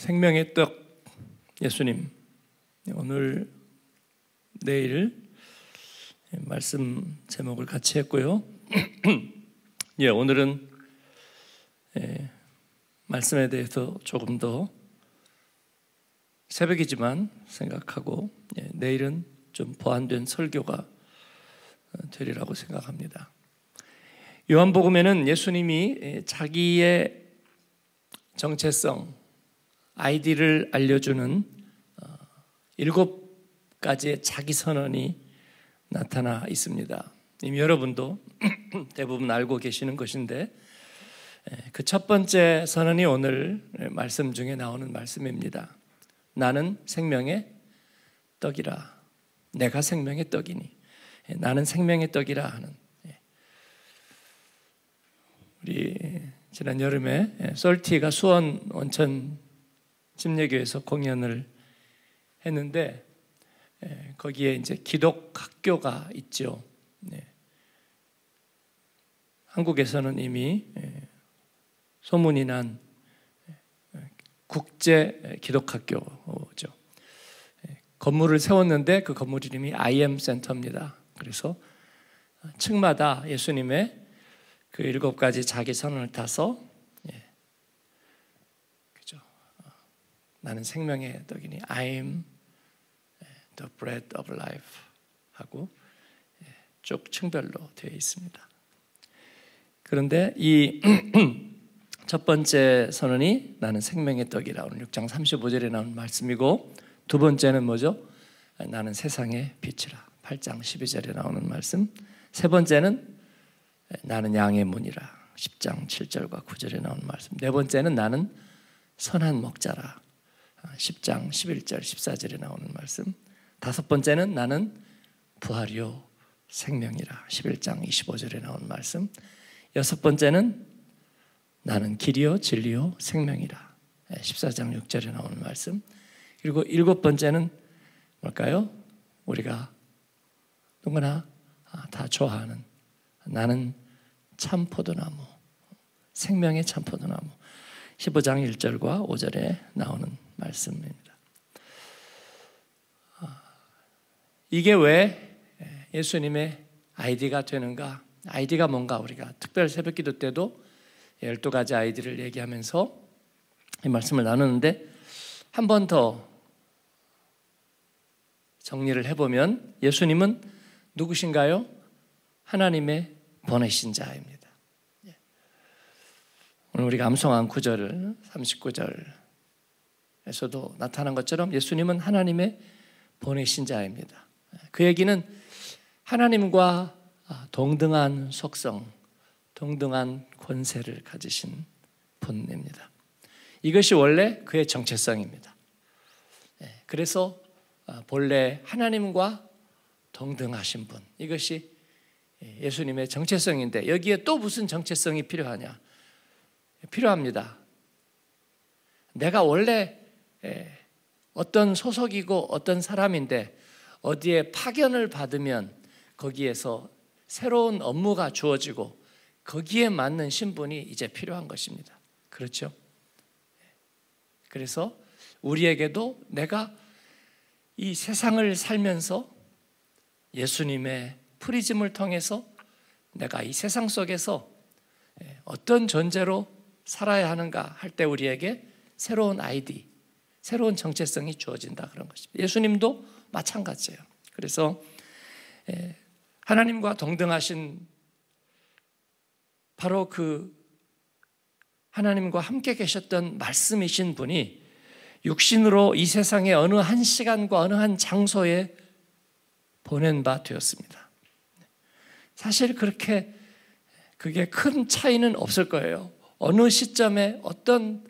생명의 떡 예수님, 오늘 내일 말씀 제목을 같이 했고요. 오늘은 말씀에 대해서 조금 더 새벽이지만 생각하고 내일은 좀 보완된 설교가 되리라고 생각합니다. 요한복음에는 예수님이 자기의 정체성, 아이디를 알려주는 7가지의 자기 선언이 나타나 있습니다. 이미 여러분도 대부분 알고 계시는 것인데 그 첫 번째 선언이 오늘 말씀 중에 나오는 말씀입니다. 나는 생명의 떡이라. 내가 생명의 떡이니. 나는 생명의 떡이라 하는. 우리 지난 여름에 솔티가 수원 온천 침례교회에서 공연을 했는데 거기에 이제 기독학교가 있죠. 한국에서는 이미 소문이 난 국제 기독학교죠. 건물을 세웠는데 그 건물 이름이 IM 센터입니다. 그래서 층마다 예수님의 그 7가지 자기 선언을 타서 나는 생명의 떡이니 I'm the bread of life 하고 쭉 층별로 되어 있습니다. 그런데 이 첫 번째 선언이 나는 생명의 떡이라 오늘 6장 35절에 나오는 말씀이고, 두 번째는 뭐죠? 나는 세상의 빛이라 8장 12절에 나오는 말씀. 세 번째는 나는 양의 문이라 10장 7절과 9절에 나오는 말씀. 네 번째는 나는 선한 목자라 10장 11절 14절에 나오는 말씀. 다섯 번째는 나는 부활이요 생명이라 11장 25절에 나오는 말씀. 여섯 번째는 나는 길이요 진리요 생명이라 14장 6절에 나오는 말씀. 그리고 일곱 번째는 뭘까요? 우리가 누구나 다 좋아하는 나는 참 포도나무, 생명의 참 포도나무 15장 1절과 5절에 나오는 말씀입니다. 이게 왜 예수님의 아이디가 되는가? 아이디가 뭔가 우리가 특별 새벽기도 때도 12가지 아이디를 얘기하면서 이 말씀을 나누는데, 한 번 더 정리를 해보면 예수님은 누구신가요? 하나님의 보내신 자입니다. 오늘 우리가 암송한 9절, 39절에서도 나타난 것처럼 예수님은 하나님의 보내신 자입니다. 그 얘기는 하나님과 동등한 속성, 동등한 권세를 가지신 분입니다. 이것이 원래 그의 정체성입니다. 그래서 본래 하나님과 동등하신 분, 이것이 예수님의 정체성인데 여기에 또 무슨 정체성이 필요하냐? 필요합니다. 내가 원래 어떤 소속이고 어떤 사람인데 어디에 파견을 받으면 거기에서 새로운 업무가 주어지고 거기에 맞는 신분이 이제 필요한 것입니다. 그렇죠? 그래서 우리에게도 내가 이 세상을 살면서 예수님의 프리즘을 통해서 내가 이 세상 속에서 어떤 존재로 살아야 하는가 할 때 우리에게 새로운 아이디, 새로운 정체성이 주어진다 그런 것입니다. 예수님도 마찬가지예요. 그래서 하나님과 동등하신 바로 그 하나님과 함께 계셨던 말씀이신 분이 육신으로 이 세상의 어느 한 시간과 어느 한 장소에 보낸 바 되었습니다. 사실 그렇게 그게 큰 차이는 없을 거예요. 어느 시점에 어떤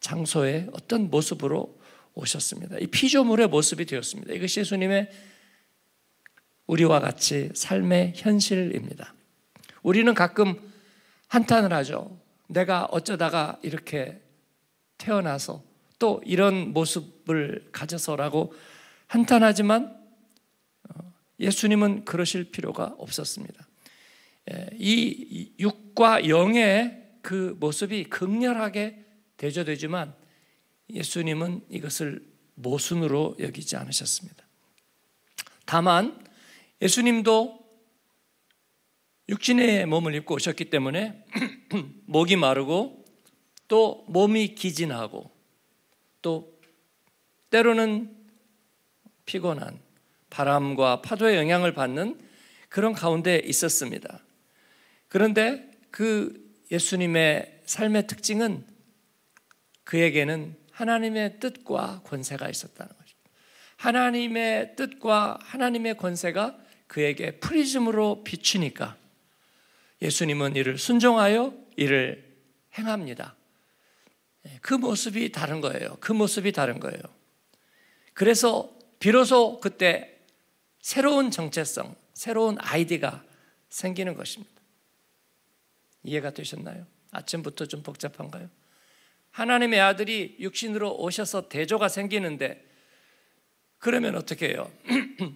장소에 어떤 모습으로 오셨습니다. 이 피조물의 모습이 되었습니다. 이것이 예수님의 우리와 같이 삶의 현실입니다. 우리는 가끔 한탄을 하죠. 내가 어쩌다가 이렇게 태어나서 또 이런 모습을 가져서라고 한탄하지만 예수님은 그러실 필요가 없었습니다. 이 육과 영의 그 모습이 극렬하게 대조되지만 예수님은 이것을 모순으로 여기지 않으셨습니다. 다만 예수님도 육신의 몸을 입고 오셨기 때문에 목이 마르고 또 몸이 기진하고 또 때로는 피곤한 바람과 파도의 영향을 받는 그런 가운데 있었습니다. 그런데 그 예수님의 삶의 특징은 그에게는 하나님의 뜻과 권세가 있었다는 거죠. 하나님의 뜻과 하나님의 권세가 그에게 프리즘으로 비추니까 예수님은 이를 순종하여 이를 행합니다. 그 모습이 다른 거예요. 그 모습이 다른 거예요. 그래서 비로소 그때 새로운 정체성, 새로운 아이디가 생기는 것입니다. 이해가 되셨나요? 아침부터 좀 복잡한가요? 하나님의 아들이 육신으로 오셔서 대조가 생기는데 그러면 어떻게 해요?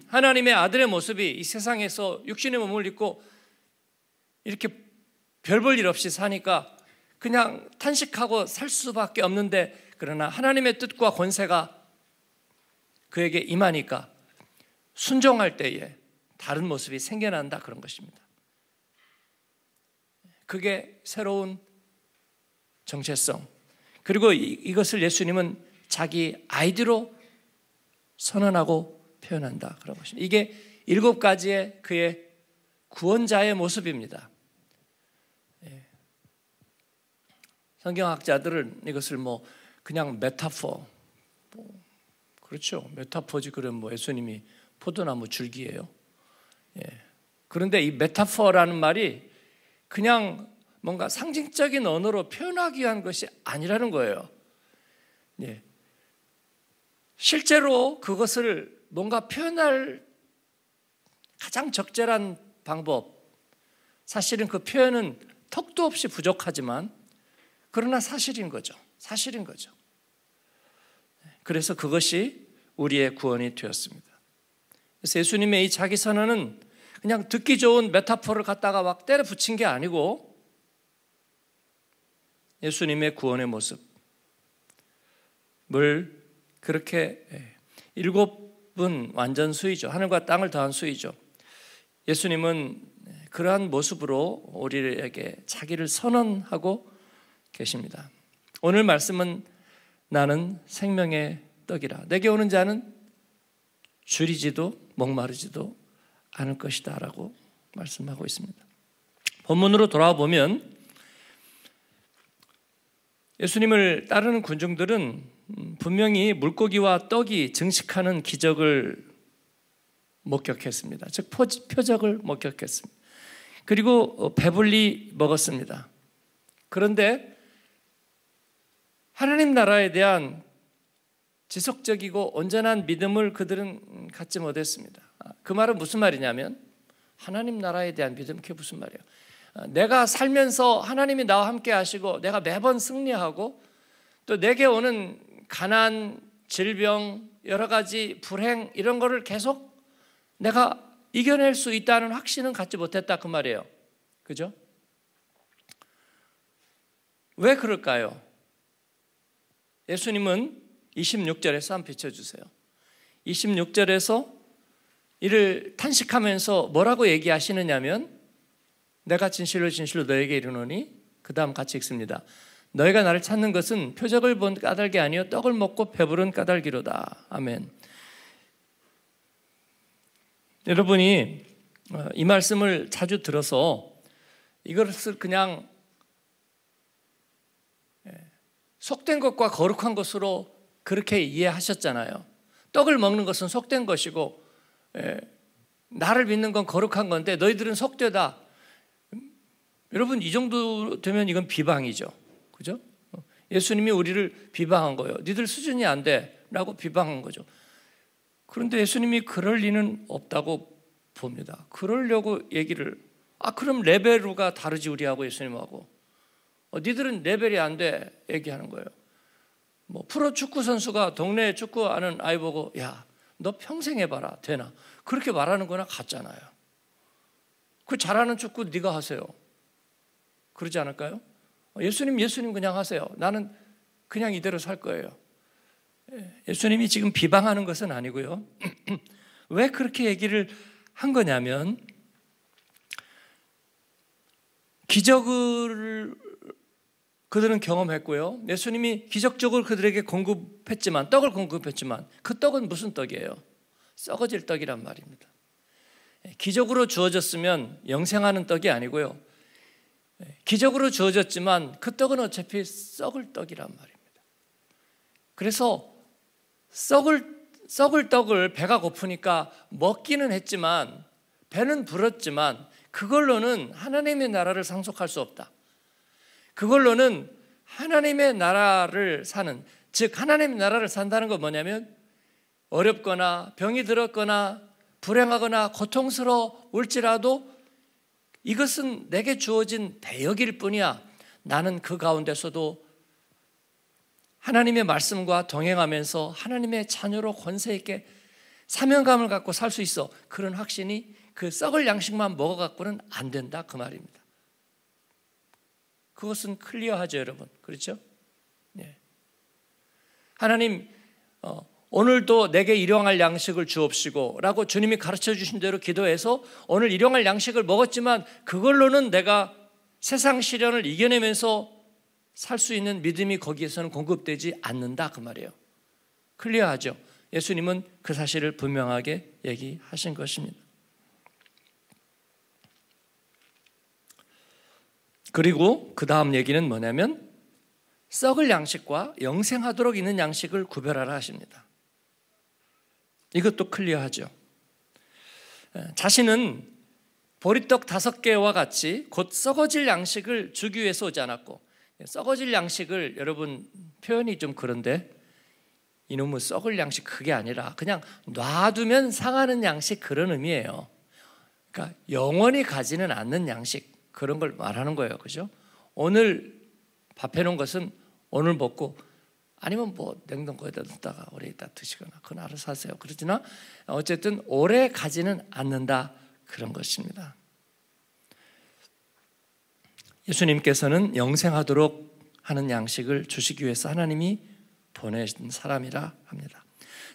하나님의 아들의 모습이 이 세상에서 육신의 몸을 입고 이렇게 별 볼 일 없이 사니까 그냥 탄식하고 살 수밖에 없는데, 그러나 하나님의 뜻과 권세가 그에게 임하니까 순종할 때에 다른 모습이 생겨난다, 그런 것입니다. 그게 새로운 정체성, 그리고 이것을 예수님은 자기 아이디로 선언하고 표현한다, 그런 것입니다. 이게 7가지의 그의 구원자의 모습입니다. 성경학자들은 이것을 그냥 메타포, 그렇죠, 메타포지. 그럼 예수님이 포도나무 줄기예요. 그런데 이 메타포라는 말이 그냥 뭔가 상징적인 언어로 표현하기 위한 것이 아니라는 거예요. 실제로 그것을 뭔가 표현할 가장 적절한 방법, 사실은 그 표현은 턱도 없이 부족하지만 그러나 사실인 거죠. 사실인 거죠. 그래서 그것이 우리의 구원이 되었습니다. 그래서 예수님의 이 자기 선언은 그냥 듣기 좋은 메타포를 갖다가 막 때려 붙인 게 아니고 예수님의 구원의 모습을 그렇게 7은 완전 수이죠. 하늘과 땅을 더한 수이죠. 예수님은 그러한 모습으로 우리에게 자기를 선언하고 계십니다. 오늘 말씀은 나는 생명의 떡이라, 내게 오는 자는 줄이지도 목마르지도 않을 것이다 라고 말씀하고 있습니다. 본문으로 돌아와 보면 예수님을 따르는 군중들은 분명히 물고기와 떡이 증식하는 기적을 목격했습니다. 즉 표적을 목격했습니다. 그리고 배불리 먹었습니다. 그런데 하나님 나라에 대한 지속적이고 온전한 믿음을 그들은 갖지 못했습니다. 그 말은 무슨 말이냐면, 하나님 나라에 대한 믿음, 그게 무슨 말이에요? 내가 살면서 하나님이 나와 함께 하시고 내가 매번 승리하고 또 내게 오는 가난, 질병, 여러 가지 불행, 이런 거를 계속 내가 이겨낼 수 있다는 확신은 갖지 못했다, 그 말이에요. 그죠? 왜 그럴까요? 예수님은 26절에서 한번 비춰주세요. 26절에서 이를 탄식하면서 뭐라고 얘기하시느냐면, 내가 진실로 진실로 너에게 이르노니, 그 다음 같이 읽습니다. 너희가 나를 찾는 것은 표적을 본 까닭이 아니요 떡을 먹고 배부른 까닭이로다. 아멘. 여러분이 이 말씀을 자주 들어서 이것을 그냥 속된 것과 거룩한 것으로 그렇게 이해하셨잖아요. 떡을 먹는 것은 속된 것이고 나를 믿는 건 거룩한 건데 너희들은 속되다. 여러분, 이 정도 되면 이건 비방이죠. 그죠? 예수님이 우리를 비방한 거예요. 니들 수준이 안 돼 라고 비방한 거죠. 그런데 예수님이 그럴 리는 없다고 봅니다. 그러려고 얘기를, 그럼 레벨루가 다르지 우리하고 예수님하고. 니들은 레벨이 안 돼 얘기하는 거예요. 프로 축구 선수가 동네에 축구하는 아이 보고, 야, 너 평생 해봐라, 되나? 그렇게 말하는 거나 같잖아요. 그 잘하는 축구 네가 하세요. 그러지 않을까요? 예수님 그냥 하세요. 나는 그냥 이대로 살 거예요. 예수님이 지금 비방하는 것은 아니고요. 왜 그렇게 얘기를 한 거냐면 기적을 그들은 경험했고요. 예수님이 기적적으로 그들에게 공급했지만, 떡을 공급했지만 그 떡은 무슨 떡이에요? 썩어질 떡이란 말입니다. 기적으로 주어졌으면 영생하는 떡이 아니고요. 기적으로 주어졌지만 그 떡은 어차피 썩을 떡이란 말입니다. 그래서 썩을 떡을 배가 고프니까 먹기는 했지만, 배는 불었지만 그걸로는 하나님의 나라를 상속할 수 없다. 그걸로는 하나님의 나라를 사는, 즉 하나님의 나라를 산다는 건 뭐냐면 어렵거나 병이 들었거나 불행하거나 고통스러울지라도 이것은 내게 주어진 배역일 뿐이야. 나는 그 가운데서도 하나님의 말씀과 동행하면서 하나님의 자녀로 권세 있게 사명감을 갖고 살 수 있어. 그런 확신이 그 썩을 양식만 먹어갖고는 안 된다 그 말입니다. 그것은 클리어하죠, 여러분. 그렇죠? 예. 하나님 오늘도 내게 일용할 양식을 주옵시고 라고 주님이 가르쳐 주신 대로 기도해서 오늘 일용할 양식을 먹었지만 그걸로는 내가 세상 시련을 이겨내면서 살 수 있는 믿음이 거기에서는 공급되지 않는다 그 말이에요. 클리어하죠? 예수님은 그 사실을 분명하게 얘기하신 것입니다. 그리고 그 다음 얘기는 뭐냐면 썩을 양식과 영생하도록 있는 양식을 구별하라 하십니다. 이것도 클리어하죠. 자신은 보리떡 5개와 같이 곧 썩어질 양식을 주기 위해서 오지 않았고, 썩어질 양식을 여러분 표현이 좀 그런데 이놈의 썩을 양식 그게 아니라 그냥 놔두면 상하는 양식 그런 의미예요. 그러니까 영원히 가지는 않는 양식 그런 걸 말하는 거예요. 그죠? 오늘 밥 해놓은 것은 오늘 먹고 아니면 뭐 냉동고에다 넣다가 오래 있다 드시거나 그건 알아서 하세요. 그러지나 어쨌든 오래 가지는 않는다 그런 것입니다. 예수님께서는 영생하도록 하는 양식을 주시기 위해서 하나님이 보내신 사람이라 합니다.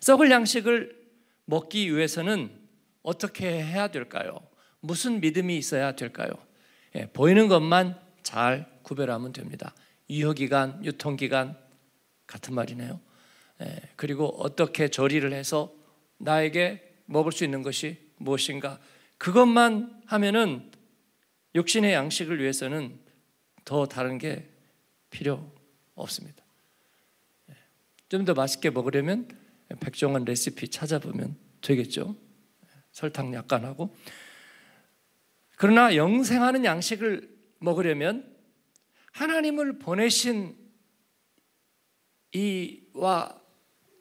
썩을 양식을 먹기 위해서는 어떻게 해야 될까요? 무슨 믿음이 있어야 될까요? 보이는 것만 잘 구별하면 됩니다. 유효기간, 유통기간 같은 말이네요. 그리고 어떻게 조리를 해서 나에게 먹을 수 있는 것이 무엇인가 그것만 하면은 육신의 양식을 위해서는 더 다른 게 필요 없습니다. 좀 더 맛있게 먹으려면 백종원 레시피 찾아보면 되겠죠. 설탕 약간 하고. 그러나 영생하는 양식을 먹으려면 하나님을 보내신 이와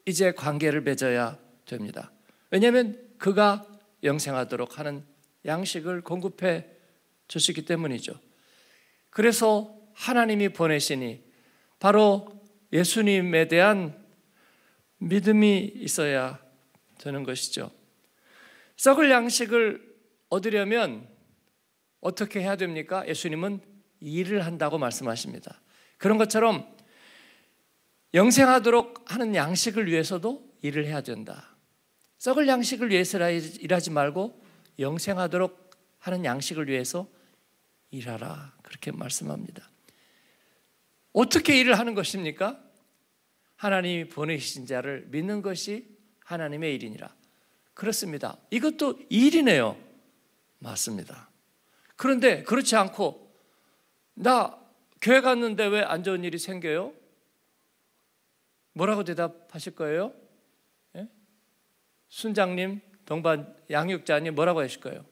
이제 관계를 맺어야 됩니다. 왜냐하면 그가 영생하도록 하는 양식을 공급해 주시기 때문이죠. 그래서 하나님이 보내시니 바로 예수님에 대한 믿음이 있어야 되는 것이죠. 썩을 양식을 얻으려면 어떻게 해야 됩니까? 예수님은 일을 한다고 말씀하십니다. 그런 것처럼 영생하도록 하는 양식을 위해서도 일을 해야 된다. 썩을 양식을 위해서 일하지 말고 영생하도록 하는 양식을 위해서 일하라. 그렇게 말씀합니다. 어떻게 일을 하는 것입니까? 하나님이 보내신 자를 믿는 것이 하나님의 일이니라. 그렇습니다. 이것도 일이네요. 맞습니다. 그런데 그렇지 않고 나 교회 갔는데 왜 안 좋은 일이 생겨요? 뭐라고 대답하실 거예요? 예? 순장님, 동반 양육자님 뭐라고 하실 거예요?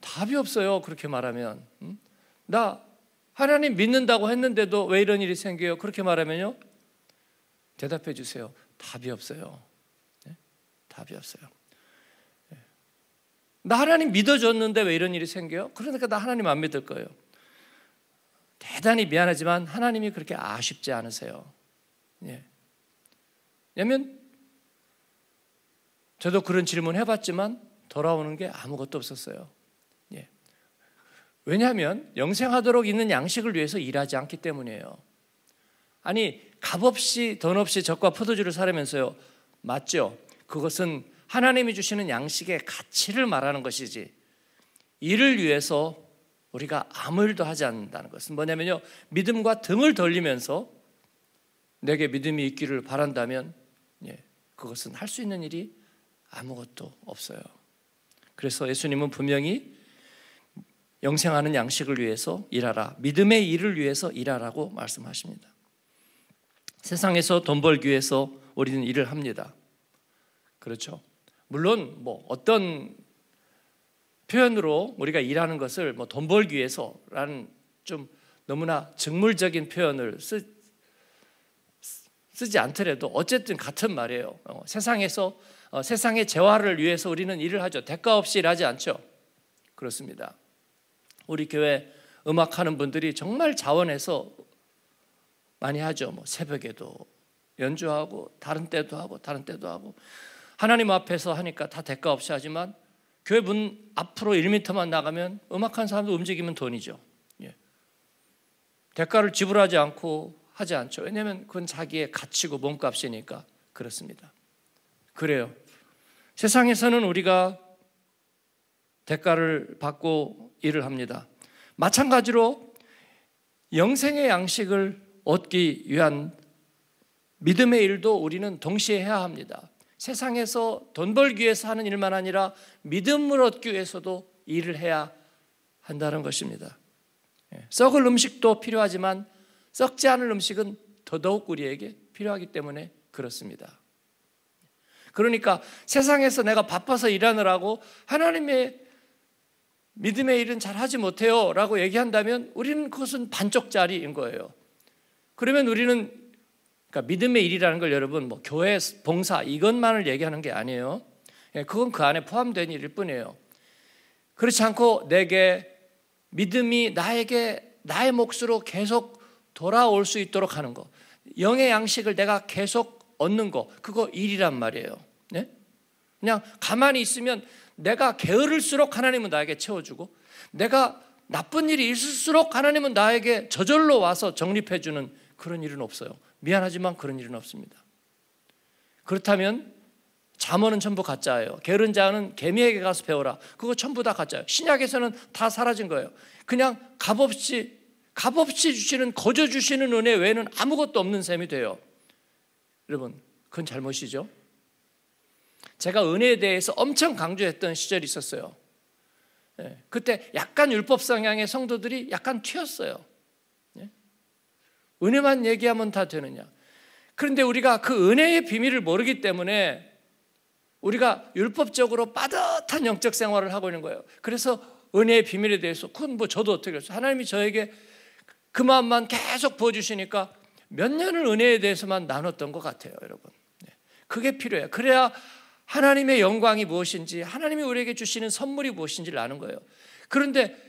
답이 없어요. 그렇게 말하면. 나 하나님 믿는다고 했는데도 왜 이런 일이 생겨요? 그렇게 말하면요. 대답해 주세요. 답이 없어요. 예? 답이 없어요. 예. 나 하나님 믿어줬는데 왜 이런 일이 생겨요? 그러니까 나 하나님 안 믿을 거예요. 대단히 미안하지만 하나님이 그렇게 아쉽지 않으세요. 예. 왜냐하면 저도 그런 질문 해봤지만 돌아오는 게 아무것도 없었어요. 예. 왜냐하면 영생하도록 있는 양식을 위해서 일하지 않기 때문이에요. 아니 값없이 돈 없이 젖과 포도주를 사려면서요. 맞죠? 그것은 하나님이 주시는 양식의 가치를 말하는 것이지 이를 위해서 우리가 아무 일도 하지 않는다는 것은 뭐냐면요. 믿음과 등을 돌리면서 내게 믿음이 있기를 바란다면 그것은 할 수 있는 일이 아무것도 없어요. 그래서 예수님은 분명히 영생하는 양식을 위해서 일하라, 믿음의 일을 위해서 일하라고 말씀하십니다. 세상에서 돈 벌기 위해서 우리는 일을 합니다. 그렇죠? 물론 뭐 어떤 표현으로 우리가 일하는 것을 뭐 돈 벌기 위해서라는 좀 너무나 직물적인 표현을 쓰지 않더라도 어쨌든 같은 말이에요. 세상의 재화를 위해서 우리는 일을 하죠. 대가 없이 일하지 않죠. 그렇습니다. 우리 교회 음악하는 분들이 정말 자원해서 많이 하죠. 뭐 새벽에도 연주하고 다른 때도 하고 하나님 앞에서 하니까 다 대가 없이 하지만 교회 문 앞으로 1m만 나가면 음악하는 사람도 움직이면 돈이죠. 대가를 지불하지 않고 하지 않죠. 왜냐하면 그건 자기의 가치고 몸값이니까 그렇습니다. 그래요. 세상에서는 우리가 대가를 받고 일을 합니다. 마찬가지로 영생의 양식을 얻기 위한 믿음의 일도 우리는 동시에 해야 합니다. 세상에서 돈 벌기 위해서 하는 일만 아니라 믿음을 얻기 위해서도 일을 해야 한다는 것입니다. 썩을 음식도 필요하지만 썩지 않을 음식은 더더욱 우리에게 필요하기 때문에 그렇습니다. 그러니까 세상에서 내가 바빠서 일하느라고 하나님의 믿음의 일은 잘 하지 못해요 라고 얘기한다면 우리는 그것은 반쪽짜리인 거예요. 그러면 우리는 그러니까 믿음의 일이라는 걸 여러분 뭐 교회 봉사 이것만을 얘기하는 게 아니에요. 그건 그 안에 포함된 일일 뿐이에요. 그렇지 않고 내게 믿음이 나의 몫으로 계속 돌아올 수 있도록 하는 거, 영의 양식을 내가 계속 얻는 거, 그거 일이란 말이에요. 네? 그냥 가만히 있으면 내가 게으를수록 하나님은 나에게 채워주고 내가 나쁜 일이 있을수록 하나님은 나에게 저절로 와서 정립해주는 그런 일은 없어요. 미안하지만 그런 일은 없습니다. 그렇다면 잠언은 전부 가짜예요. 게으른 자는 개미에게 가서 배워라. 그거 전부 다 가짜예요. 신약에서는 다 사라진 거예요. 그냥 값없이 주시는 거저 주시는 은혜 외에는 아무것도 없는 셈이 돼요. 여러분 그건 잘못이죠. 제가 은혜에 대해서 엄청 강조했던 시절이 있었어요. 그때 약간 율법 성향의 성도들이 약간 튀었어요. 은혜만 얘기하면 다 되느냐. 그런데 우리가 그 은혜의 비밀을 모르기 때문에 우리가 율법적으로 빠듯한 영적 생활을 하고 있는 거예요. 그래서 은혜의 비밀에 대해서 그건 뭐 저도 어떻게 했어요. 하나님이 저에게 그 마음만 계속 부어주시니까 몇 년을 은혜에 대해서만 나눴던 것 같아요, 여러분. 그게 필요해요. 그래야 하나님의 영광이 무엇인지, 하나님이 우리에게 주시는 선물이 무엇인지를 아는 거예요. 그런데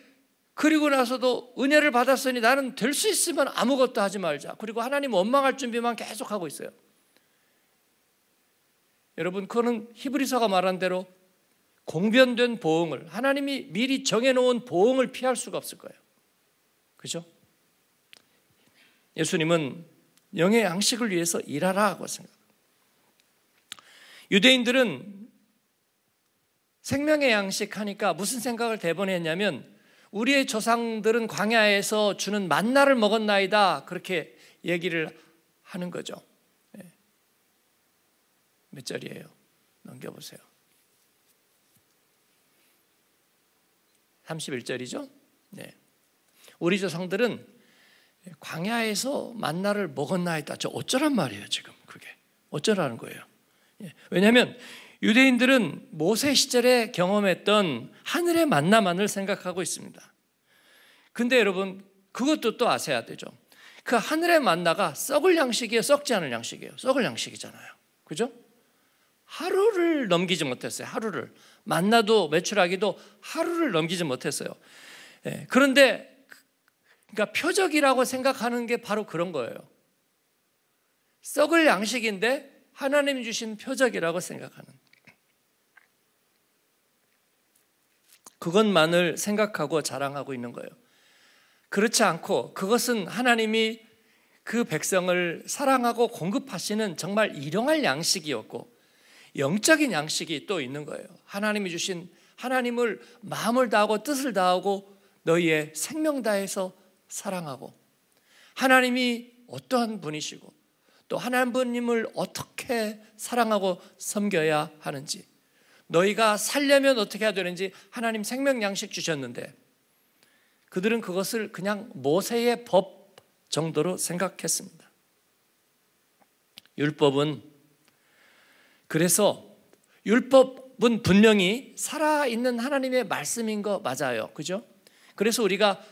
그리고 나서도 은혜를 받았으니 나는 될 수 있으면 아무것도 하지 말자. 그리고 하나님 원망할 준비만 계속 하고 있어요. 여러분 그거는 히브리서가 말한 대로 공변된 보응을, 하나님이 미리 정해놓은 보응을 피할 수가 없을 거예요. 그렇죠? 예수님은 영의 양식을 위해서 일하라 하고 생각합니다. 유대인들은 생명의 양식 하니까 무슨 생각을 대번에 했냐면 우리의 조상들은 광야에서 주는 만나를 먹었나이다 그렇게 얘기를 하는 거죠. 몇 절이에요? 넘겨보세요. 31절이죠? 네. 우리 조상들은 광야에서 만나를 먹었나이다. 저 어쩌란 말이에요 지금 그게. 어쩌라는 거예요. 왜냐하면 유대인들은 모세 시절에 경험했던 하늘의 만나만을 생각하고 있습니다. 근데 여러분 그것도 또 아셔야 되죠. 그 하늘의 만나가 썩을 양식이에요? 썩지 않을 양식이에요? 썩을 양식이잖아요. 그죠? 하루를 넘기지 못했어요. 하루를. 만나도 메추라기도 하루를 넘기지 못했어요. 그런데 그러니까 표적이라고 생각하는 게 바로 그런 거예요. 썩을 양식인데 하나님이 주신 표적이라고 생각하는, 그것만을 생각하고 자랑하고 있는 거예요. 그렇지 않고 그것은 하나님이 그 백성을 사랑하고 공급하시는 정말 일용할 양식이었고 영적인 양식이 또 있는 거예요. 하나님이 주신 하나님을 마음을 다하고 뜻을 다하고 너희의 생명 다해서 사랑하고 하나님이 어떠한 분이시고 또 하나님을 어떻게 사랑하고 섬겨야 하는지 너희가 살려면 어떻게 해야 되는지 하나님 생명 양식 주셨는데 그들은 그것을 그냥 모세의 법 정도로 생각했습니다. 그래서 율법은 분명히 살아있는 하나님의 말씀인 거 맞아요. 그죠? 그래서 우리가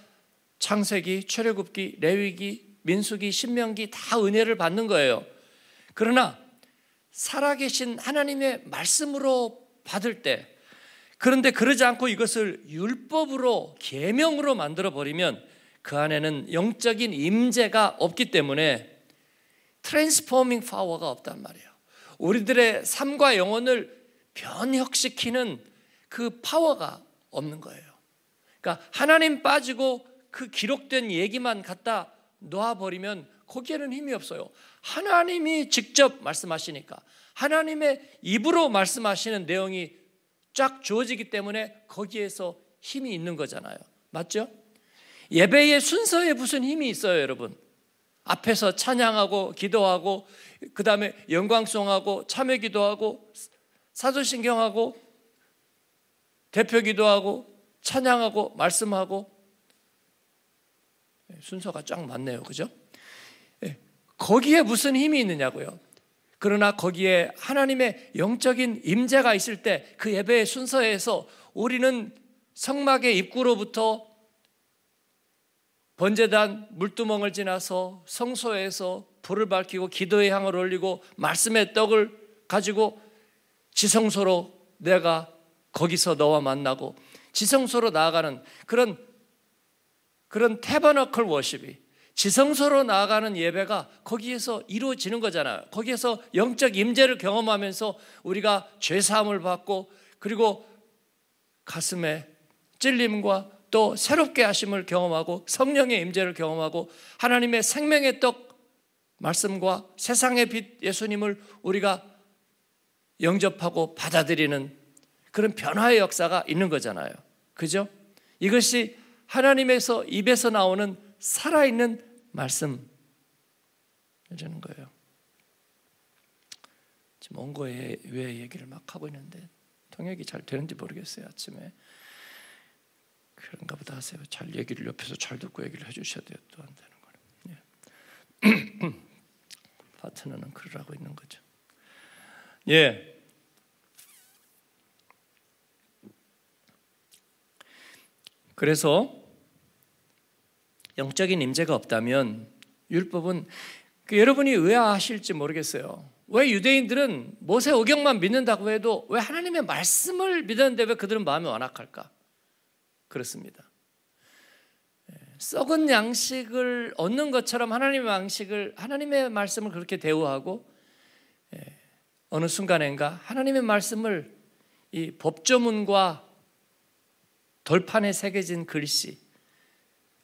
창세기, 출애굽기, 레위기, 민수기, 신명기 다 은혜를 받는 거예요. 그러나 살아계신 하나님의 말씀으로 받을 때 그런데 그러지 않고 이것을 율법으로 계명으로 만들어버리면 그 안에는 영적인 임재가 없기 때문에 트랜스포밍 파워가 없단 말이에요. 우리들의 삶과 영혼을 변혁시키는 그 파워가 없는 거예요. 그러니까 하나님 빠지고 그 기록된 얘기만 갖다 놓아버리면 거기에는 힘이 없어요. 하나님이 직접 말씀하시니까 하나님의 입으로 말씀하시는 내용이 쫙 주어지기 때문에 거기에서 힘이 있는 거잖아요. 맞죠? 예배의 순서에 무슨 힘이 있어요, 여러분? 앞에서 찬양하고 기도하고 그 다음에 영광송하고 참회 기도하고 사도신경하고 대표 기도하고 찬양하고 말씀하고 순서가 쫙 맞네요. 그죠? 거기에 무슨 힘이 있느냐고요. 그러나 거기에 하나님의 영적인 임재가 있을 때 그 예배의 순서에서 우리는 성막의 입구로부터 번제단 물두멍을 지나서 성소에서 불을 밝히고 기도의 향을 올리고 말씀의 떡을 가지고 지성소로 내가 거기서 너와 만나고 지성소로 나아가는 그런 태버너클 워십이 지성소로 나아가는 예배가 거기에서 이루어지는 거잖아요. 거기에서 영적 임재를 경험하면서 우리가 죄사함을 받고 그리고 가슴에 찔림과 또 새롭게 하심을 경험하고 성령의 임재를 경험하고 하나님의 생명의 떡 말씀과 세상의 빛 예수님을 우리가 영접하고 받아들이는 그런 변화의 역사가 있는 거잖아요. 그죠? 이것이 하나님에서 입에서 나오는 살아있는 말씀이라는 거예요. 지금 원고에 왜 얘기를 막 하고 있는데 통역이 잘 되는지 모르겠어요. 아침에 그런가 보다 하세요. 잘 얘기를 옆에서 잘 듣고 얘기를 해주셔야 돼요. 또 안 되는 거는. 파트너는 그러라고 있는 거죠. 예. 그래서 영적인 임재가 없다면 율법은 여러분이 의아하실지 모르겠어요. 왜 유대인들은 모세 오경만 믿는다고 해도 왜 하나님의 말씀을 믿었는데 왜 그들은 마음이 완악할까? 그렇습니다. 썩은 양식을 얻는 것처럼 하나님의 말씀을 그렇게 대우하고 어느 순간인가 하나님의 말씀을 이 법조문과 돌판에 새겨진 글씨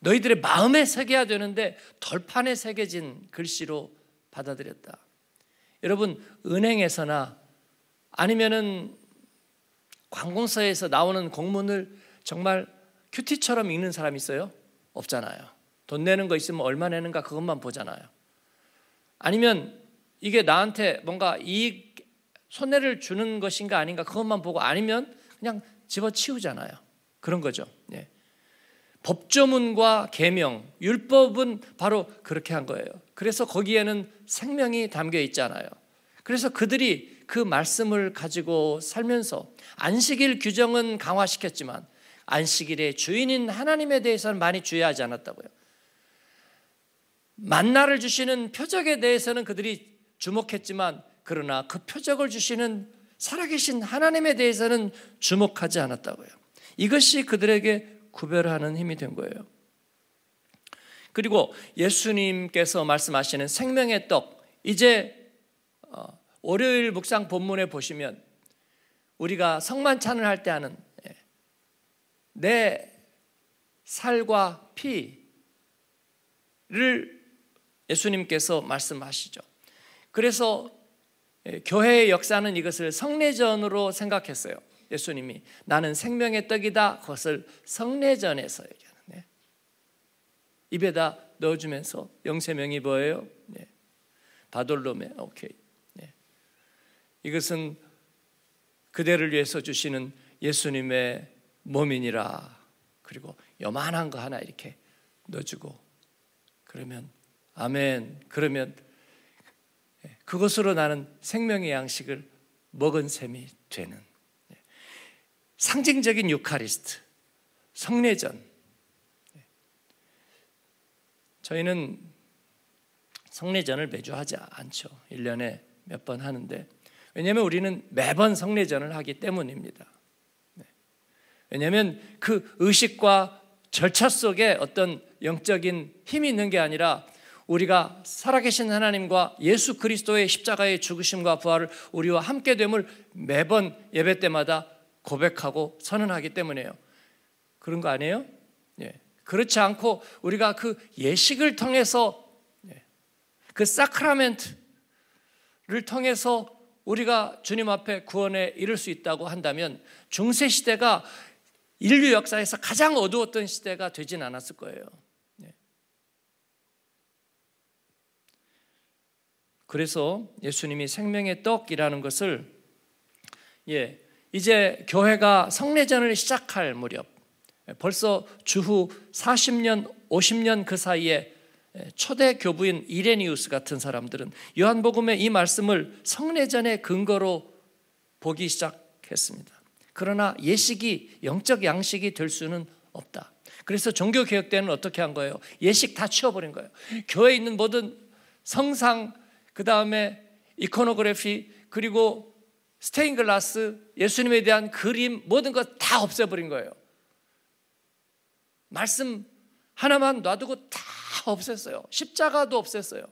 너희들의 마음에 새겨야 되는데 덜판에 새겨진 글씨로 받아들였다. 여러분 은행에서나 아니면은 관공서에서 나오는 공문을 정말 큐티처럼 읽는 사람 있어요? 없잖아요. 돈 내는 거 있으면 얼마 내는가 그것만 보잖아요. 아니면 이게 나한테 뭔가 손해를 주는 것인가 아닌가 그것만 보고 아니면 그냥 집어치우잖아요. 그런 거죠. 예. 법조문과 계명, 율법은 바로 그렇게 한 거예요. 그래서 거기에는 생명이 담겨 있잖아요. 그래서 그들이 그 말씀을 가지고 살면서 안식일 규정은 강화시켰지만 안식일의 주인인 하나님에 대해서는 많이 주의하지 않았다고요. 만나를 주시는 표적에 대해서는 그들이 주목했지만 그러나 그 표적을 주시는 살아계신 하나님에 대해서는 주목하지 않았다고요. 이것이 그들에게 구별하는 힘이 된 거예요. 그리고 예수님께서 말씀하시는 생명의 떡, 이제 월요일 묵상 본문에 보시면 우리가 성만찬을 할 때 하는 내 살과 피를 예수님께서 말씀하시죠. 그래서 교회의 역사는 이것을 성례전으로 생각했어요. 예수님이 나는 생명의 떡이다, 그것을 성례전에서 얘기하는, 입에다 넣어주면서 영세명이 뭐예요? 바돌로메. 오케이. 이것은 그대를 위해서 주시는 예수님의 몸이니라. 그리고 요만한 거 하나 이렇게 넣어주고, 그러면 아멘. 그러면 그것으로 나는 생명의 양식을 먹은 셈이 되는 상징적인 유카리스트, 성례전. 저희는 성례전을 매주 하지 않죠. 1년에 몇 번 하는데, 왜냐하면 우리는 매번 성례전을 하기 때문입니다. 왜냐하면 그 의식과 절차 속에 어떤 영적인 힘이 있는 게 아니라 우리가 살아계신 하나님과 예수 그리스도의 십자가의 죽으심과 부활을 우리와 함께됨을 매번 예배 때마다 고백하고 선언하기 때문이에요. 그런 거 아니에요? 그렇지 않고 우리가 그 예식을 통해서, 그 사크라멘트를 통해서 우리가 주님 앞에 구원에 이를 수 있다고 한다면 중세 시대가 인류 역사에서 가장 어두웠던 시대가 되진 않았을 거예요. 그래서 예수님이 생명의 떡이라는 것을 이제 교회가 성례전을 시작할 무렵, 벌써 주후 40년, 50년 그 사이에 초대 교부인 이레니우스 같은 사람들은 요한복음의 이 말씀을 성례전의 근거로 보기 시작했습니다. 그러나 예식이 영적 양식이 될 수는 없다. 그래서 종교개혁 때는 어떻게 한 거예요? 예식 다 치워버린 거예요. 교회에 있는 모든 성상, 그 다음에 이코노그래피, 그리고 스테인글라스, 예수님에 대한 그림, 모든 것 다 없애버린 거예요. 말씀 하나만 놔두고 다 없앴어요. 십자가도 없앴어요.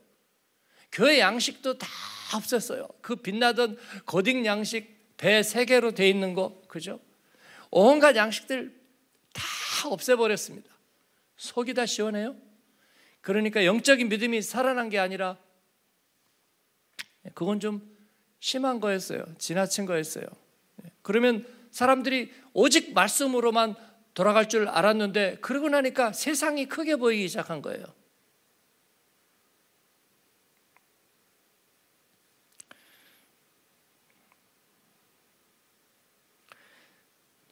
교회 양식도 다 없앴어요. 그 빛나던 고딕 양식 배 3개로 돼 있는 거, 그죠? 온갖 양식들 다 없애버렸습니다. 속이 다 시원해요? 그러니까 영적인 믿음이 살아난 게 아니라 그건 좀 심한 거였어요. 지나친 거였어요. 그러면 사람들이 오직 말씀으로만 돌아갈 줄 알았는데, 그러고 나니까 세상이 크게 보이기 시작한 거예요.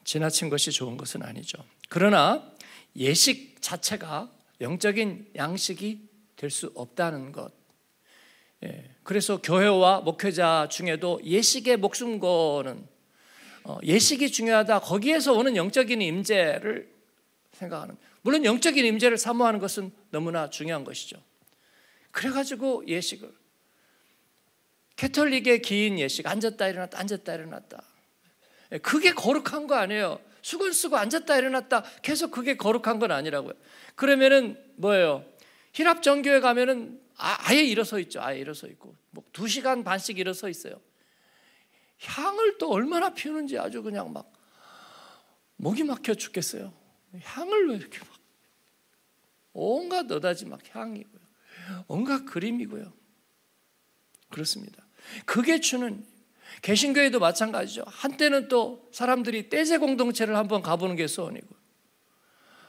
지나친 것이 좋은 것은 아니죠. 그러나 예식 자체가 영적인 양식이 될 수 없다는 것. 그래서 교회와 목회자 중에도 예식에 목숨 거는, 예식이 중요하다, 거기에서 오는 영적인 임재를 생각하는, 물론 영적인 임재를 사모하는 것은 너무나 중요한 것이죠. 그래가지고 예식을, 캐톨릭의 긴 예식, 앉았다 일어났다 앉았다 일어났다, 그게 거룩한 거 아니에요. 수건 쓰고 앉았다 일어났다 계속 그게 거룩한 건 아니라고요. 그러면은 뭐예요? 히랍 정교회 가면은 아예 일어서 있죠. 아예 일어서 있고, 뭐 2시간 반씩 일어서 있어요. 향을 또 얼마나 피우는지 아주 그냥 막 목이 막혀 죽겠어요. 향을 왜 이렇게 막, 온갖 너다지 막 향이고요, 온갖 그림이고요. 그렇습니다. 그게 주는, 개신교회도 마찬가지죠. 한때는 또 사람들이 떼제 공동체를 한번 가보는 게 소원이고,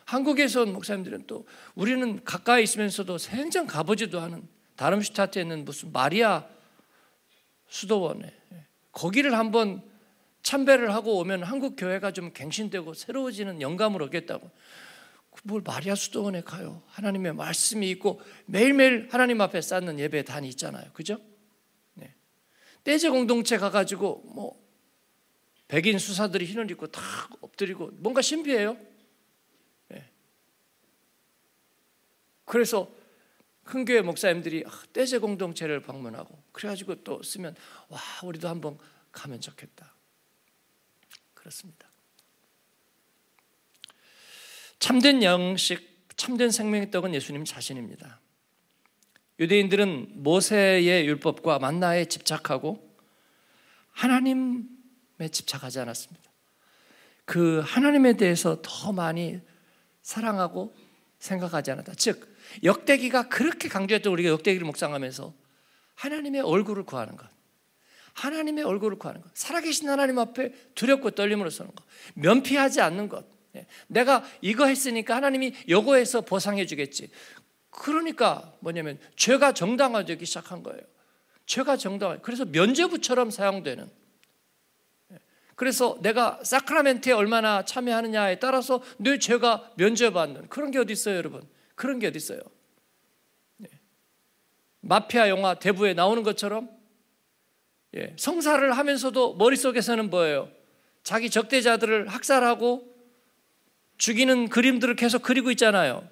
한국에서 온 목사님들은 또 우리는 가까이 있으면서도 생전 가보지도 않은 다름슈타트에 있는 무슨 마리아 수도원에, 거기를 한번 참배를 하고 오면 한국 교회가 좀 갱신되고 새로워지는 영감을 얻겠다고. 뭘 마리아 수도원에 가요? 하나님의 말씀이 있고 매일매일 하나님 앞에 쌓는 예배 단이 있잖아요. 그죠? 떼제 공동체 가가지고 뭐 백인 수사들이 흰 옷 입고 다 엎드리고 뭔가 신비해요. 그래서 큰 교회 목사님들이 떼제 공동체를 방문하고 그래가지고 또 쓰면, 와, 우리도 한번 가면 좋겠다. 그렇습니다. 참된 양식, 참된 생명의 떡은 예수님 자신입니다. 유대인들은 모세의 율법과 만나에 집착하고 하나님에 집착하지 않았습니다. 그 하나님에 대해서 더 많이 사랑하고 생각하지 않았다. 즉 역대기가 그렇게 강조했던 우리가 역대기를 묵상하면서 하나님의 얼굴을 구하는 것, 하나님의 얼굴을 구하는 것, 살아계신 하나님 앞에 두렵고 떨림으로 서는 것, 면피하지 않는 것. 내가 이거 했으니까 하나님이 요거 해서 보상해 주겠지. 그러니까 뭐냐면 죄가 정당화되기 시작한 거예요. 죄가 정당화. 그래서 면죄부처럼 사용되는. 그래서 내가 사크라멘트에 얼마나 참여하느냐에 따라서 내 죄가 면죄받는 그런 게 어디 있어요, 여러분? 그런 게 어디 있어요? 마피아 영화 대부에 나오는 것처럼 성사를 하면서도 머릿속에서는 뭐예요? 자기 적대자들을 학살하고 죽이는 그림들을 계속 그리고 있잖아요.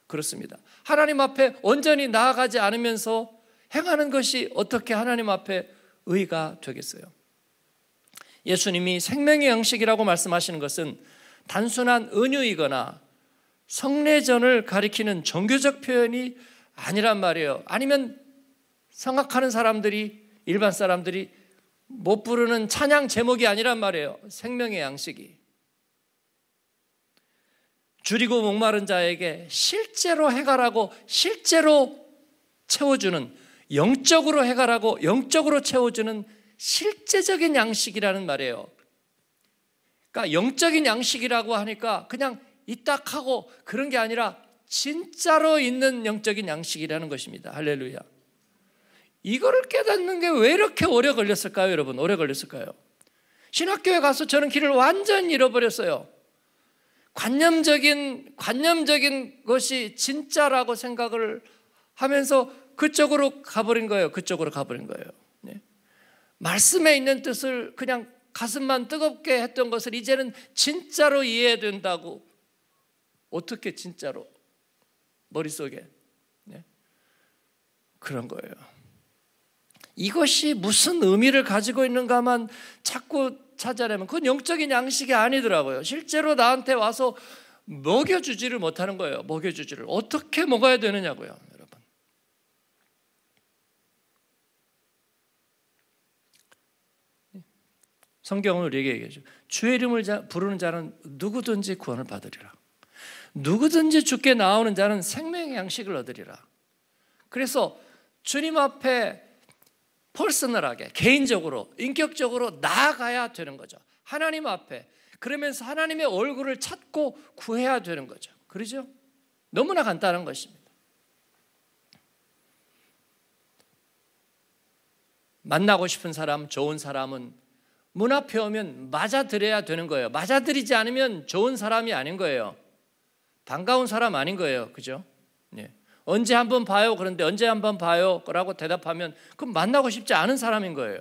그렇습니다. 하나님 앞에 온전히 나아가지 않으면서 행하는 것이 어떻게 하나님 앞에 의가 되겠어요? 예수님이 생명의 양식이라고 말씀하시는 것은 단순한 은유이거나 성례전을 가리키는 종교적 표현이 아니란 말이에요. 아니면 생각하는 사람들이, 일반 사람들이 못 부르는 찬양 제목이 아니란 말이에요. 생명의 양식이. 줄이고 목마른 자에게 실제로 해결하고 실제로 채워주는, 영적으로 해결하고 영적으로 채워주는 실제적인 양식이라는 말이에요. 그러니까 영적인 양식이라고 하니까 그냥 이딱하고 그런 게 아니라 진짜로 있는 영적인 양식이라는 것입니다. 할렐루야. 이거를 깨닫는 게 왜 이렇게 오래 걸렸을까요, 여러분? 오래 걸렸을까요? 신학교에 가서 저는 길을 완전히 잃어버렸어요. 관념적인 것이 진짜라고 생각을 하면서 그쪽으로 가버린 거예요. 그쪽으로 가버린 거예요. 네. 말씀에 있는 뜻을 그냥 가슴만 뜨겁게 했던 것을 이제는 진짜로 이해해야 된다고. 어떻게 진짜로? 머릿속에. 네. 그런 거예요. 이것이 무슨 의미를 가지고 있는가만 자꾸 찾아내면 그건 영적인 양식이 아니더라고요. 실제로 나한테 와서 먹여주지를 못하는 거예요. 먹여주지를. 어떻게 먹어야 되느냐고요, 여러분. 성경은 우리에게 얘기하죠. 주의 이름을 부르는 자는 누구든지 구원을 받으리라. 누구든지 주께 나오는 자는 생명의 양식을 얻으리라. 그래서 주님 앞에 퍼스널하게, 개인적으로, 인격적으로 나아가야 되는 거죠. 하나님 앞에. 그러면서 하나님의 얼굴을 찾고 구해야 되는 거죠. 그러죠? 너무나 간단한 것입니다. 만나고 싶은 사람, 좋은 사람은 문 앞에 오면 맞아들여야 되는 거예요. 맞아들이지 않으면 좋은 사람이 아닌 거예요. 반가운 사람 아닌 거예요. 그죠? 네. 언제 한번 봐요? 그런데 언제 한번 봐요? 라고 대답하면 그럼 만나고 싶지 않은 사람인 거예요.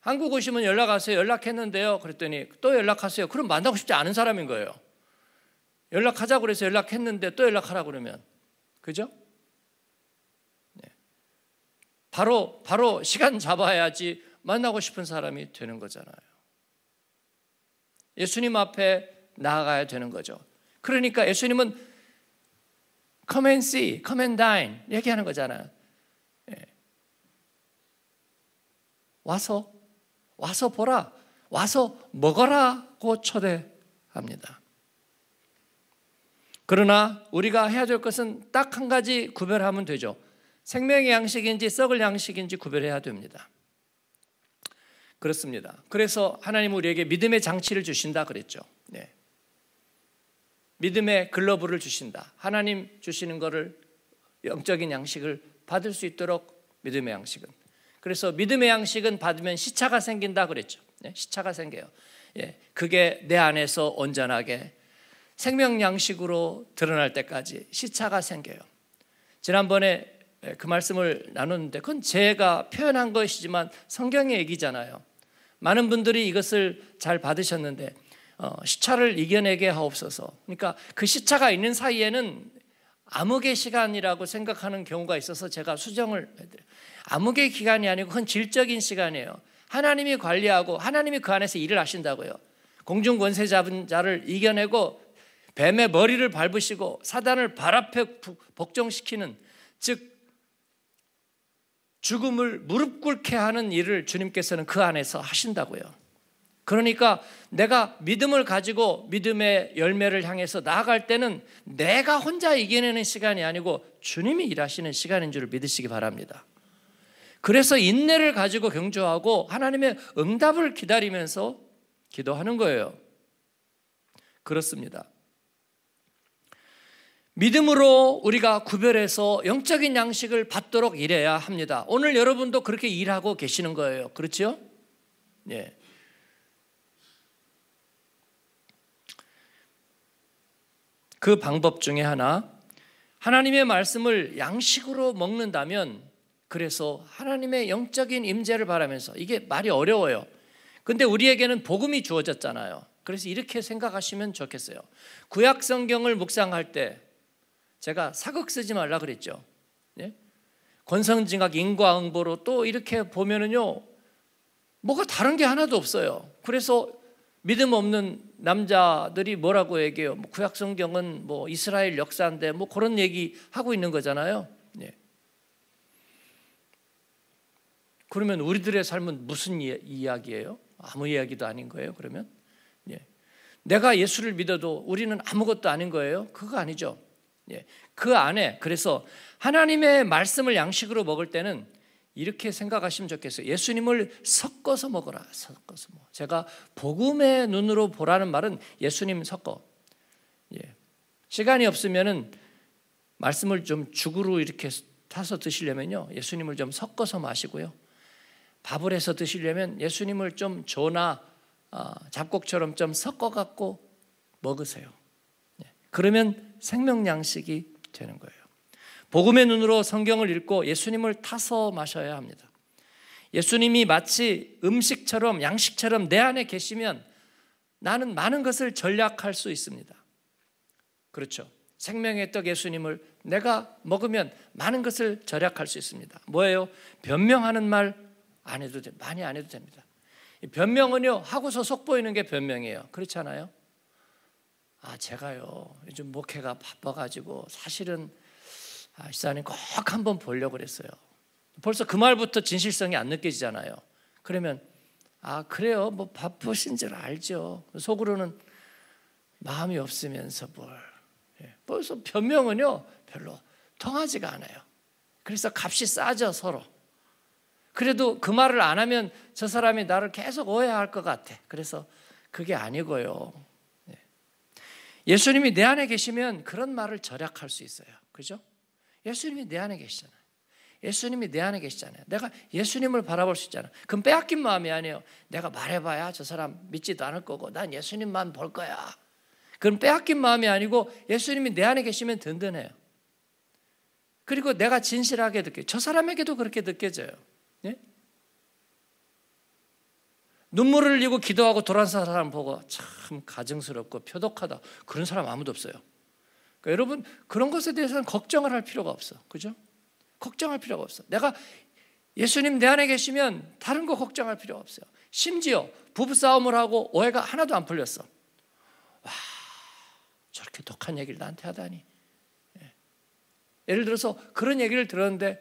한국 오시면 연락하세요. 연락했는데요. 그랬더니 또 연락하세요. 그럼 만나고 싶지 않은 사람인 거예요. 연락하자고 그래서 연락했는데 또 연락하라고 그러면. 그죠? 네. 바로 시간 잡아야지 만나고 싶은 사람이 되는 거잖아요. 예수님 앞에 나아가야 되는 거죠. 그러니까 예수님은 Come and see, come and dine 얘기하는 거잖아요. 예. 와서 보라, 와서 먹어라고 초대합니다. 그러나 우리가 해야 될 것은 딱 한 가지 구별하면 되죠. 생명의 양식인지 썩을 양식인지 구별해야 됩니다. 그렇습니다. 그래서 하나님은 우리에게 믿음의 장치를 주신다 그랬죠. 네. 믿음의 글러브를 주신다. 하나님 주시는 것을, 영적인 양식을 받을 수 있도록 믿음의 양식은. 그래서 믿음의 양식은 받으면 시차가 생긴다 그랬죠. 네, 시차가 생겨요. 예, 그게 내 안에서 온전하게 생명 양식으로 드러날 때까지 시차가 생겨요. 지난번에 그 말씀을 나눴는데 그건 제가 표현한 것이지만 성경의 얘기잖아요. 많은 분들이 이것을 잘 받으셨는데 시차를 이겨내게 하옵소서. 그러니까 그 시차가 있는 사이에는 암흑의 시간이라고 생각하는 경우가 있어서 제가 수정을 해드려요. 암흑의 기간이 아니고 그건 질적인 시간이에요. 하나님이 관리하고 하나님이 그 안에서 일을 하신다고요. 공중 권세 잡은 자를 이겨내고 뱀의 머리를 밟으시고 사단을 발 앞에 복종시키는, 즉 죽음을 무릎 꿇게 하는 일을 주님께서는 그 안에서 하신다고요. 그러니까 내가 믿음을 가지고 믿음의 열매를 향해서 나아갈 때는 내가 혼자 이겨내는 시간이 아니고 주님이 일하시는 시간인 줄 믿으시기 바랍니다. 그래서 인내를 가지고 경주하고 하나님의 응답을 기다리면서 기도하는 거예요. 그렇습니다. 믿음으로 우리가 구별해서 영적인 양식을 받도록 일해야 합니다. 오늘 여러분도 그렇게 일하고 계시는 거예요. 그렇죠? 예. 그 방법 중에 하나, 하나님의 말씀을 양식으로 먹는다면, 그래서 하나님의 영적인 임재를 바라면서, 이게 말이 어려워요. 근데 우리에게는 복음이 주어졌잖아요. 그래서 이렇게 생각하시면 좋겠어요. 구약 성경을 묵상할 때 제가 사극 쓰지 말라 그랬죠. 예? 권성징악 인과응보로 또 이렇게 보면은요, 뭐가 다른 게 하나도 없어요. 그래서 믿음 없는 남자들이 뭐라고 얘기해요? 구약 성경은 뭐 이스라엘 역사인데 뭐 그런 얘기 하고 있는 거잖아요. 예. 그러면 우리들의 삶은 무슨 이야기예요? 아무 이야기도 아닌 거예요. 그러면 예. 내가 예수를 믿어도 우리는 아무것도 아닌 거예요? 그거 아니죠. 예. 그 안에, 그래서 하나님의 말씀을 양식으로 먹을 때는 이렇게 생각하시면 좋겠어요. 예수님을 섞어서 먹어라. 섞어서 먹어. 제가 복음의 눈으로 보라는 말은 예수님 섞어. 예. 시간이 없으면은 말씀을 좀 죽으로 이렇게 타서 드시려면요, 예수님을 좀 섞어서 마시고요. 밥을 해서 드시려면 예수님을 좀 조나 잡곡처럼 좀 섞어 갖고 먹으세요. 예. 그러면 생명 양식이 되는 거예요. 복음의 눈으로 성경을 읽고 예수님을 타서 마셔야 합니다. 예수님이 마치 음식처럼 양식처럼 내 안에 계시면 나는 많은 것을 전략할 수 있습니다. 그렇죠. 생명의 떡 예수님을 내가 먹으면 많은 것을 절약할 수 있습니다. 뭐예요? 변명하는 말 안 해도 돼. 많이 안 해도 됩니다. 변명은요, 하고서 속 보이는 게 변명이에요. 그렇지 않아요? 제가요 요즘 목회가 바빠가지고 사실은 집사님 꼭 한번 보려고 그랬어요. 벌써 그 말부터 진실성이 안 느껴지잖아요. 그러면 그래요, 뭐 바쁘신 줄 알죠. 속으로는 마음이 없으면서 벌써 변명은요 별로 통하지가 않아요. 그래서 값이 싸죠, 서로. 그래도 그 말을 안 하면 저 사람이 나를 계속 오해할 것 같아. 그래서 그게 아니고요, 예수님이 내 안에 계시면 그런 말을 절약할 수 있어요. 그죠? 예수님이 내 안에 계시잖아요. 예수님이 내 안에 계시잖아요. 내가 예수님을 바라볼 수 있잖아요. 그럼 빼앗긴 마음이 아니에요. 내가 말해봐야 저 사람 믿지도 않을 거고 난 예수님만 볼 거야. 그럼 빼앗긴 마음이 아니고 예수님이 내 안에 계시면 든든해요. 그리고 내가 진실하게 느껴요. 저 사람에게도 그렇게 느껴져요. 예? 눈물을 흘리고 기도하고 돌아선 사람 보고 참 가증스럽고 표독하다, 그런 사람 아무도 없어요. 그러니까 여러분, 그런 것에 대해서는 걱정을 할 필요가 없어. 그죠? 걱정할 필요가 없어. 내가 예수님 내 안에 계시면 다른 거 걱정할 필요가 없어요. 심지어 부부싸움을 하고 오해가 하나도 안 풀렸어. 와, 저렇게 독한 얘기를 나한테 하다니. 예를 들어서 그런 얘기를 들었는데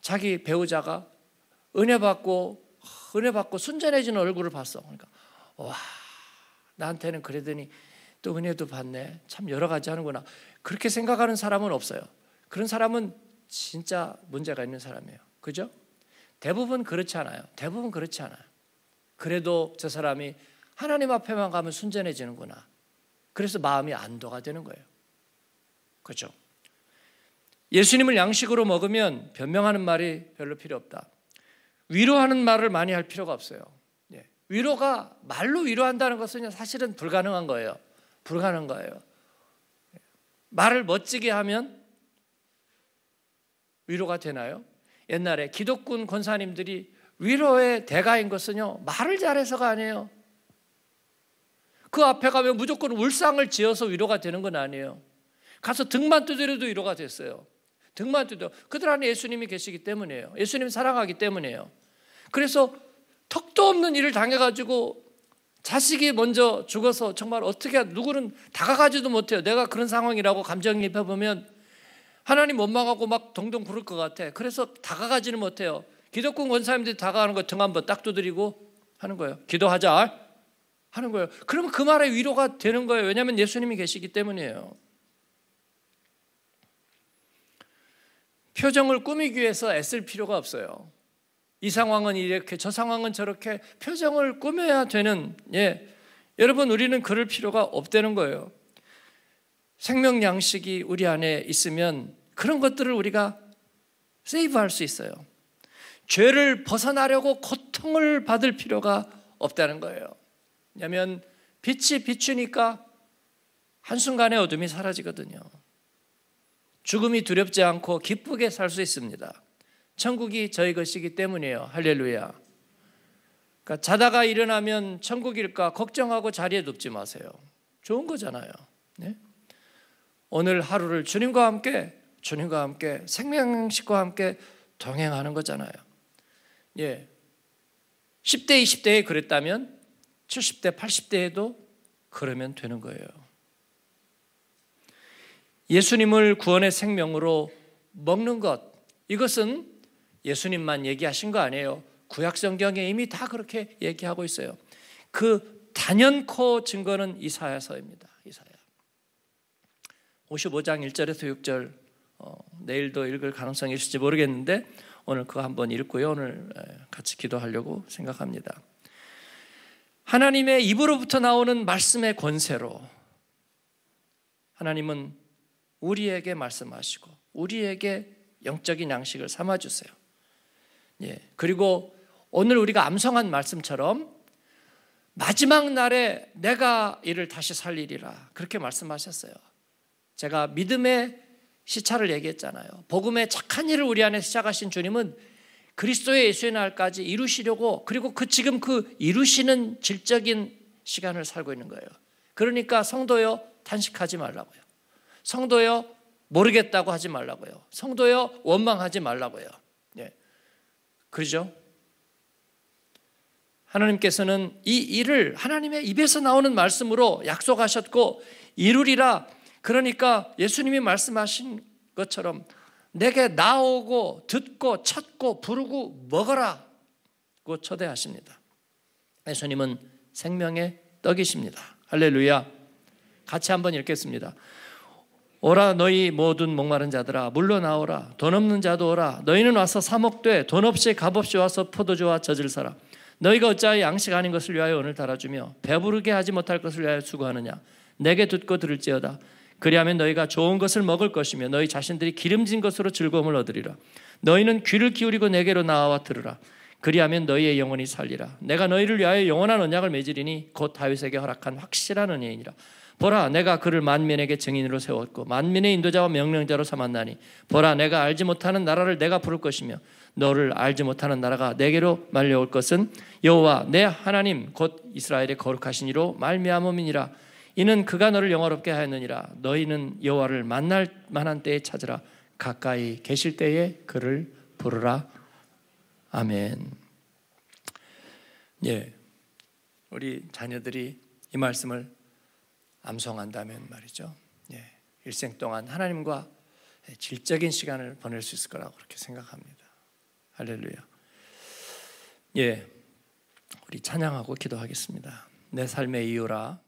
자기 배우자가 은혜 받고 순전해지는 얼굴을 봤어. 그러니까 와, 나한테는 그러더니 또 은혜도 받네. 참 여러 가지 하는구나. 그렇게 생각하는 사람은 없어요. 그런 사람은 진짜 문제가 있는 사람이에요. 그죠? 대부분 그렇지 않아요. 대부분 그렇지 않아요. 그래도 저 사람이 하나님 앞에만 가면 순전해지는구나. 그래서 마음이 안도가 되는 거예요. 그렇죠? 예수님을 양식으로 먹으면 변명하는 말이 별로 필요 없다. 위로하는 말을 많이 할 필요가 없어요. 위로가 말로 위로한다는 것은 사실은 불가능한 거예요. 불가능한 거예요. 말을 멋지게 하면 위로가 되나요? 옛날에 기독군 권사님들이 위로의 대가인 것은요, 말을 잘해서가 아니에요. 그 앞에 가면 무조건 울상을 지어서 위로가 되는 건 아니에요. 가서 등만 두드려도 위로가 됐어요. 등만 두드려. 그들 안에 예수님이 계시기 때문이에요. 예수님 사랑하기 때문이에요. 그래서 턱도 없는 일을 당해가지고 자식이 먼저 죽어서 정말 어떻게 누구는 다가가지도 못해요. 내가 그런 상황이라고 감정이입해 보면 하나님 원망하고 막 동동 부를 것 같아. 그래서 다가가지는 못해요. 기독군 권사님들이 다가가는 거 등 한번 딱 두드리고 하는 거예요. 기도하자 하는 거예요. 그러면 그 말에 위로가 되는 거예요. 왜냐하면 예수님이 계시기 때문이에요. 표정을 꾸미기 위해서 애쓸 필요가 없어요. 이 상황은 이렇게 저 상황은 저렇게 표정을 꾸며야 되는, 여러분, 우리는 그럴 필요가 없다는 거예요. 생명 양식이 우리 안에 있으면 그런 것들을 우리가 세이브할 수 있어요. 죄를 벗어나려고 고통을 받을 필요가 없다는 거예요. 왜냐하면 빛이 비추니까 한순간에 어둠이 사라지거든요. 죽음이 두렵지 않고 기쁘게 살 수 있습니다. 천국이 저희 것이기 때문이에요. 할렐루야. 그러니까 자다가 일어나면 천국일까 걱정하고 자리에 눕지 마세요. 좋은 거잖아요. 네? 오늘 하루를 주님과 함께 생명식과 함께 동행하는 거잖아요. 10대, 20대에 그랬다면 70대, 80대에도 그러면 되는 거예요. 예수님을 구원의 생명으로 먹는 것, 이것은 예수님만 얘기하신 거 아니에요. 구약성경에 이미 다 그렇게 얘기하고 있어요. 그 단연코 증거는 이사야서입니다. 이사야 55장 1절에서 6절, 내일도 읽을 가능성이 있을지 모르겠는데 오늘 그거 한번 읽고요. 오늘 같이 기도하려고 생각합니다. 하나님의 입으로부터 나오는 말씀의 권세로 하나님은 우리에게 말씀하시고 우리에게 영적인 양식을 삼아주세요. 그리고 오늘 우리가 암송한 말씀처럼 마지막 날에 내가 이를 다시 살리리라, 그렇게 말씀하셨어요. 제가 믿음의 시차를 얘기했잖아요. 복음의 착한 일을 우리 안에 시작하신 주님은 그리스도의 예수의 날까지 이루시려고, 그리고 지금 그 이루시는 질적인 시간을 살고 있는 거예요. 그러니까 성도여 탄식하지 말라고요. 성도여 모르겠다고 하지 말라고요. 성도여 원망하지 말라고요. 그러죠? 하나님께서는 이 일을 하나님의 입에서 나오는 말씀으로 약속하셨고 이루리라. 그러니까 예수님이 말씀하신 것처럼 내게 나오고 듣고 찾고 부르고 먹어라 고 초대하십니다. 예수님은 생명의 떡이십니다. 할렐루야. 같이 한번 읽겠습니다. 오라 너희 모든 목마른 자들아 물러 나오라. 돈 없는 자도 오라. 너희는 와서 사 먹되 돈 없이 값없이 와서 포도주와 젖을 사라. 너희가 어찌하여 양식 아닌 것을 위하여 오늘 달아주며 배부르게 하지 못할 것을 위하여 수고하느냐. 내게 듣고 들을지어다. 그리하면 너희가 좋은 것을 먹을 것이며 너희 자신들이 기름진 것으로 즐거움을 얻으리라. 너희는 귀를 기울이고 내게로 나와 들으라. 그리하면 너희의 영혼이 살리라. 내가 너희를 위하여 영원한 언약을 맺으리니 곧 다윗에게 허락한 확실한 언약이니라. 보라 내가 그를 만민에게 증인으로 세웠고 만민의 인도자와 명령자로 삼았나니 보라 내가 알지 못하는 나라를 내가 부를 것이며 너를 알지 못하는 나라가 내게로 말려올 것은 여호와 내 하나님 곧 이스라엘의 거룩하신 이로 말미암음이니라. 이는 그가 너를 영화롭게 하였느니라. 너희는 여호와를 만날 만한 때에 찾으라. 가까이 계실 때에 그를 부르라. 아멘. 우리 자녀들이 이 말씀을 암송한다면 말이죠. 일생 동안 하나님과 질적인 시간을 보낼 수 있을 거라고 그렇게 생각합니다. 할렐루야. 우리 찬양하고 기도하겠습니다. 내 삶의 이유라.